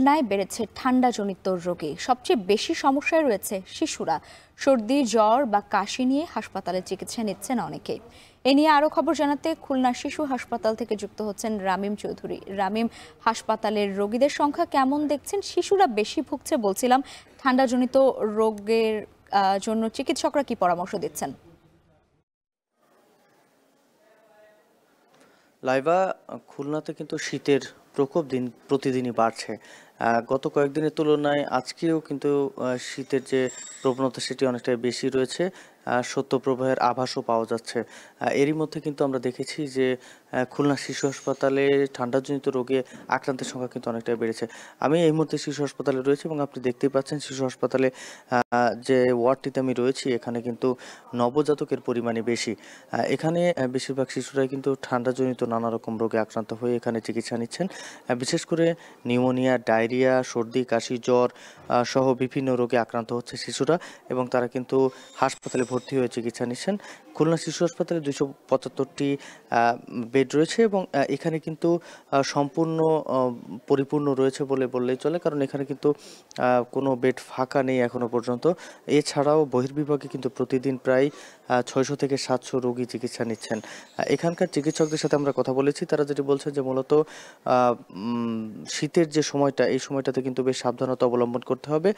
খুলনায় বেড়েছে ঠান্ডাজনিত রোগে। সবচেয়ে বেশি সমস্যায় রয়েছে শিশুরা। সর্দি, জ্বর বা কাশি নিয়ে হাসপাতালে চিকিৎসা নিচ্ছেন অনেকে। এ নিয়ে আরো খবর জানাতে খুলনা শিশু হাসপাতাল থেকে যুক্ত হচ্ছেন রামিম চৌধুরী। রামিম, হাসপাতালের রোগীদের সংখ্যা কেমন দেখছেন? শিশুরা বেশি ভুগছে বলছিলাম, ঠান্ডাজনিত রোগের জন্য চিকিৎসকরা কি পরামর্শ দিচ্ছেন? লাইভা, খুলনাতে কিন্তু শীতের প্রকোপ প্রতিদিনই বাড়ছে। গত কয়েকদিনের তুলনায় আজকেও কিন্তু শীতের যে প্রবণতা সেটি অনেকটাই বেশি রয়েছে। শৈত্যপ্রবাহের আভাসও পাওয়া যাচ্ছে। এরই মধ্যে কিন্তু আমরা দেখেছি যে খুলনা শিশু হাসপাতালে ঠান্ডাজনিত রোগে আক্রান্তের সংখ্যা কিন্তু অনেকটাই বেড়েছে। আমি এই মুহূর্তে শিশু হাসপাতালে রয়েছি এবং আপনি দেখতেই পাচ্ছেন শিশু হাসপাতালে যে ওয়ার্ডটিতে আমি রয়েছি এখানে কিন্তু নবজাতকের পরিমাণই বেশি। এখানে বেশিরভাগ শিশুরাই কিন্তু ঠান্ডাজনিত নানা রকম রোগে আক্রান্ত হয়ে এখানে চিকিৎসা নিচ্ছেন। বিশেষ করে নিউমোনিয়া, ডায়রিয়া, সর্দি, কাশি, জ্বর সহ বিভিন্ন রোগে আক্রান্ত হচ্ছে শিশুরা এবং তারা কিন্তু হাসপাতালে ভর্তি হয়ে চিকিৎসা নিচ্ছেন। খুলনা শিশু হাসপাতালে 275টি বেড রয়েছে এবং এখানে কিন্তু সম্পূর্ণ পরিপূর্ণ রয়েছে বললেই চলে, কারণ এখানে কিন্তু কোনো বেড ফাঁকা নেই এখনো পর্যন্ত। এছাড়াও বহির্বিভাগে কিন্তু প্রতিদিন প্রায় 600 থেকে 700 রোগী চিকিৎসা নিচ্ছেন। এখানকার চিকিৎসকদের সাথে আমরা কথা বলেছি, তারা যেটি বলছেন যে মূলত শীতের যে সময়টা, এই সময়টাতে কিন্তু বেশ সাবধানতা অবলম্বন করতে হবে।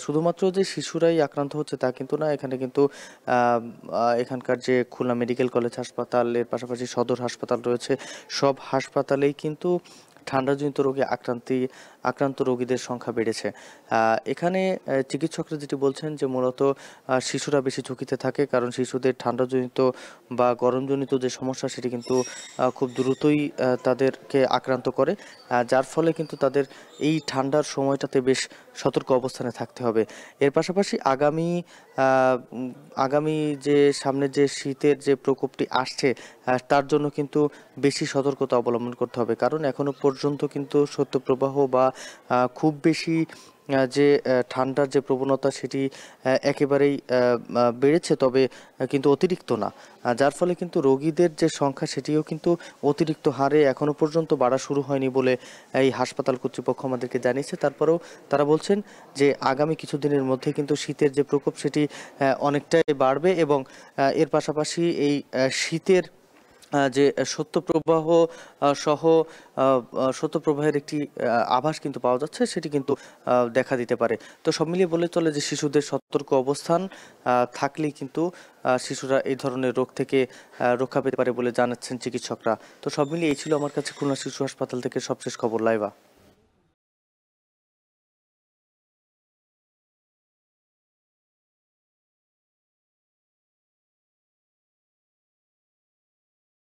শুধুমাত্র যে শিশুরাই আক্রান্ত হচ্ছে তা কিন্তু না, এখানে কিন্তু এখানকার যে খুলনা মেডিকেল কলেজ হাসপাতাল, এর পাশাপাশি সদর হাসপাতাল রয়েছে, সব হাসপাতালেই কিন্তু ঠান্ডাজনিত রোগে আক্রান্ত রোগীদের সংখ্যা বেড়েছে। এখানে চিকিৎসকরা যেটি বলছেন যে মূলত শিশুরা বেশি ঝুঁকিতে থাকে, কারণ শিশুদের ঠান্ডাজনিত বা গরমজনিত যে সমস্যা সেটি কিন্তু খুব দ্রুতই তাদেরকে আক্রান্ত করে, যার ফলে কিন্তু তাদের এই ঠান্ডার সময়টাতে বেশ সতর্ক অবস্থানে থাকতে হবে। এর পাশাপাশি আগামী যে সামনে যে শীতের যে প্রকোপটি আসছে তার জন্য কিন্তু বেশি সতর্কতা অবলম্বন করতে হবে, কারণ এখনো পর্যন্ত কিন্তু শৈত্যপ্রবাহ বা খুব বেশি যে ঠান্ডার যে প্রবণতা সেটি একেবারেই বেড়েছে, তবে কিন্তু অতিরিক্ত না, যার ফলে কিন্তু রোগীদের যে সংখ্যা সেটিও কিন্তু অতিরিক্ত হারে এখনো পর্যন্ত বাড়া শুরু হয়নি বলে এই হাসপাতাল কর্তৃপক্ষ আমাদেরকে জানিয়েছে। তারপরেও তারা বলছেন যে আগামী কিছুদিনের মধ্যে কিন্তু শীতের যে প্রকোপ সেটি অনেকটাই বাড়বে এবং এর পাশাপাশি এই শীতের যে শৈত্যপ্রবাহ সহ শৈত্যপ্রবাহের একটি আভাস কিন্তু পাওয়া যাচ্ছে, সেটি কিন্তু দেখা দিতে পারে। তো সব মিলিয়ে বলে চলে যে শিশুদের সতর্ক অবস্থান থাকলেই কিন্তু শিশুরা এই ধরনের রোগ থেকে রক্ষা পেতে পারে বলে জানাচ্ছেন চিকিৎসকরা। তো সব মিলিয়ে এই ছিল আমার কাছে খুলনা শিশু হাসপাতাল থেকে সবশেষ খবর। লাইভা।